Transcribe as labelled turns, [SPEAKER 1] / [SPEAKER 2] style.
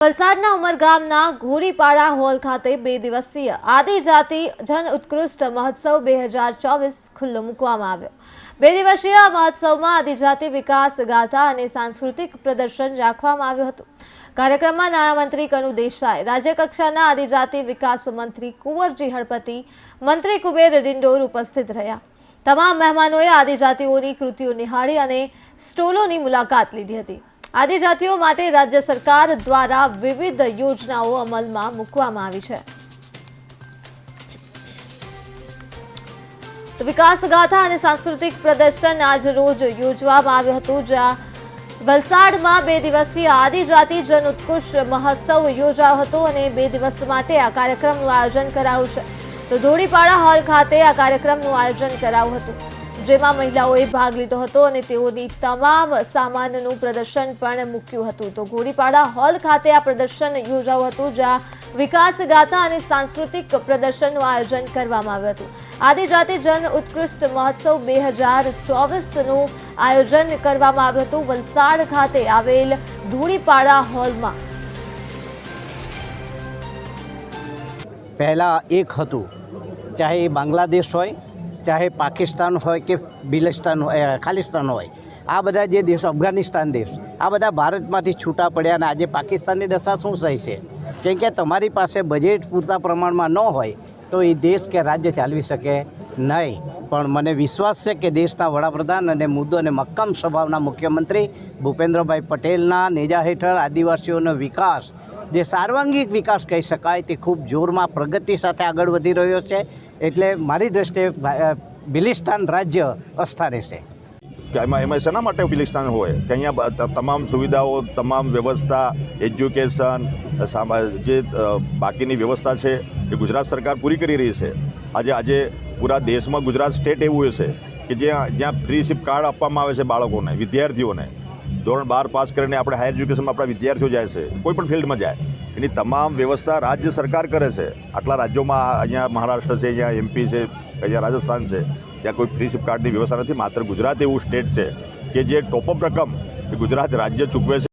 [SPEAKER 1] વલસાડના ઉમરગામના ઘોડીપાડા હોલ ખાતે 2 દિવસીય આદિજાતિ જન ઉત્કૃષ્ટ મહોત્સવ 2024 ખુલ્લો મૂકવામાં આવ્યો। 2 દિવસીય મહોત્સવમાં આદિજાતિ વિકાસ ગાથા અને સાંસ્કૃતિક પ્રદર્શન રાખવામાં આવ્યું હતું। કાર્યક્રમમાં નાણામંત્રી કનુ દેસાઈ, રાજ્યકક્ષાના આદિજાતિ વિકાસ મંત્રી કુંવરજી હળપતિ, મંત્રી કુબેર ડિંડોર ઉપસ્થિત રહ્યા। તમામ મહેમાનોએ આદિજાતિઓની કૃતિઓ નિહાળી અને સ્ટોલોની મુલાકાત લીધી હતી। આદિજાતિઓ માટે રાજ્ય સરકાર દ્વારા વિવિધ યોજનાઓ અમલમાં મૂકવામાં આવી છે। તો વિકાસ ગાથા અને સાંસ્કૃતિક પ્રદર્શન આજ રોજ યોજવામાં આવ્યું હતું, જ્યાં વલસાડમાં 2 દિવસીય આદિજાતિ જન ઉત્કૃષ્ટ મહોત્સવ યોજાયો હતો અને 2 દિવસ માટે આ કાર્યક્રમનું આયોજન કરાયું છે। તો ઘોડીપાડા હોલ ખાતે આ કાર્યક્રમનું આયોજન કરાયું હતું, જેમાં મહિલાઓએ ભાગ લીધો હતો અને તેઓની તમામ સામાનનું પ્રદર્શન પણ મૂક્યું હતું। તો ઘોડીપાડા હોલ ખાતે આ પ્રદર્શન યોજાયું હતું, જ્યાં વિકાસ ગાથા અને સાંસ્કૃતિક પ્રદર્શનનું આયોજન કરવામાં આવ્યું હતું। આદિજાતિ જન ઉત્કૃષ્ટ મહોત્સવ 2024નું આયોજન કરવામાં આવ્યું હતું વલસાડ ખાતે આવેલ ઘોડીપાડા હોલમાં।
[SPEAKER 2] પહેલા એક હતું, ચાહે બાંગ્લાદેશ હોય, ચાહે પાકિસ્તાન હોય કે બિલિસ્તાન હોય, ખાલિસ્તાન હોય, આ બધા જે દેશો, અફઘાનિસ્તાન દેશ, આ બધા ભારતમાંથી છૂટા પડ્યા અને આજે પાકિસ્તાનની દશા શું થઈ છે? કેમ કે તમારી પાસે બજેટ પૂરતા પ્રમાણમાં ન હોય તો એ દેશ કે રાજ્ય ચાલવી શકે નહીં। પણ મને વિશ્વાસ છે કે દેશના વડાપ્રધાન અને મુદ્દો અને મક્કમ સ્વભાવના મુખ્યમંત્રી ભૂપેન્દ્રભાઈ પટેલના નેજા હેઠળ આદિવાસીઓનો વિકાસ, જે સાર્વાંગિક વિકાસ કહી શકાય, તે ખૂબ જોરમાં પ્રગતિ સાથે આગળ વધી રહ્યો છે। એટલે મારી દ્રષ્ટિએ બિલિસ્તાન રાજ્ય અસ્થાને છે।
[SPEAKER 3] એમાં શેના માટે બિલિસ્તાન હોય કે અહીંયા તમામ સુવિધાઓ, તમામ વ્યવસ્થા, એજ્યુકેશન, જે બાકીની વ્યવસ્થા છે એ ગુજરાત સરકાર પૂરી કરી રહી છે। આજે પૂરા દેશમાં ગુજરાત સ્ટેટ એવું છે કે જ્યાં ફ્રી સિપ કાર્ડ આપવામાં આવે છે બાળકોને, વિદ્યાર્થીઓને। ધોરણ 12 પાસ કરીને આપણે હાયર એજ્યુકેશનમાં આપણા વિદ્યાર્થીઓ જાય છે, કોઈ પણ ફિલ્ડમાં જાય, એની તમામ વ્યવસ્થા રાજ્ય સરકાર કરે છે। આટલા રાજ્યોમાં અહીંયા મહારાષ્ટ્ર છે, અહીંયા MP છે, અહીંયા રાજસ્થાન છે, ત્યાં કોઈ ફ્રી સિપ કાર્ડની વ્યવસ્થા નથી। માત્ર ગુજરાત એવું સ્ટેટ છે કે જે ટોપઅપ રકમ ગુજરાત રાજ્ય ચૂકવે છે।